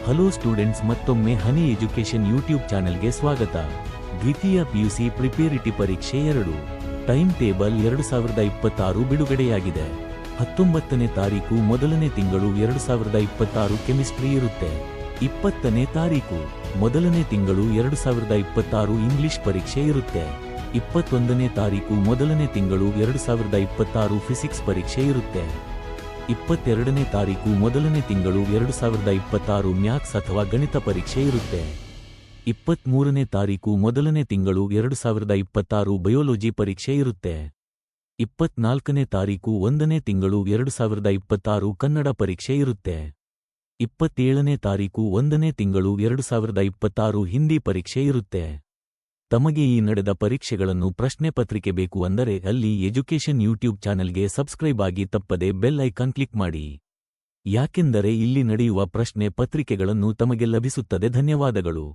Hello students, ಮತ್ತೊಮ್ಮೆ ಹನಿ education YouTube ಚಾನೆಲ್ಗೆ ಸ್ವಾಗತ. ದ್ವಿತೀಯ ಪಿಯುಸಿ ಪ್ರಿಪೇರಿಟಿ ಪರೀಕ್ಷೆ 2 ಟೈಮ್ ಟೇಬಲ್ 2026 ಬಿಡುಗಡೆಯಾಗಿದೆ. 19ನೇ ತಾರೀಕು ಮೊದಲನೇ ತಿಂಗಳು 2026 ಕೆಮಿಸ್ಟ್ರಿ ಇರುತ್ತೆ. 20ನೇ ತಾರೀಕು ಮೊದಲನೇ ತಿಂಗಳು 2026 ಇಂಗ್ಲಿಷ್ ಪರೀಕ್ಷೆ ಇರುತ್ತೆ. 21ನೇ ತಾರೀಕು ಮೊದಲನೇ ತಿಂಗಳು 2026 ಫಿಸಿಕ್ಸ್ ಪರೀಕ್ಷೆ ಇರುತ್ತೆ. 22ನೇ ತಾರೀಕು ಮೊದಲನೇ ತಿಂಗಳು 2026 ಮ್ಯಾಥ್ಸ್ ಅಥವಾ ಗಣಿತ ಪರೀಕ್ಷೆ ಇರುತ್ತೆ. 23ನೇ ತಾರೀಕು ಮೊದಲನೇ ತಿಂಗಳು 2026 ಬಯೋಲಜಿ ಪರೀಕ್ಷೆ ಇರುತ್ತೆ. 24ನೇ ತಾರೀಕು 1ನೇ ತಿಂಗಳು 2026 ಕನ್ನಡ ಪರೀಕ್ಷೆ ಇರುತ್ತೆ. 27ನೇ ತಾರೀಕು 1ನೇ ತಿಂಗಳು 2026 ಹಿಂದಿ ಪರೀಕ್ಷೆ ಇರುತ್ತೆ. ತಮಗೆ ಈ ನಡೆದ ಪರೀಕ್ಷೆಗಳನ್ನು ಪ್ರಶ್ನೆ ಪತ್ರಿಕೆ ಬೇಕು ಅಂದರೆ ಅಲ್ಲಿ ಎಜುಕೇಶನ್ ಯೂಟ್ಯೂಬ್ ಚಾನೆಲ್ಗೆ ಸಬ್ಸ್ಕ್ರೈಬ್ ಆಗಿ ತಪ್ಪದೆ ಬೆಲ್ ಐಕಾನ್ ಕ್ಲಿಕ್ ಮಾಡಿ. ಯಾಕೆಂದರೆ ಇಲ್ಲಿ ನಡೆಯುವ ಪ್ರಶ್ನೆ ಪತ್ರಿಕೆಗಳನ್ನು ತಮಗೆ ಲಭಿಸುತ್ತದೆ. ಧನ್ಯವಾದಗಳು.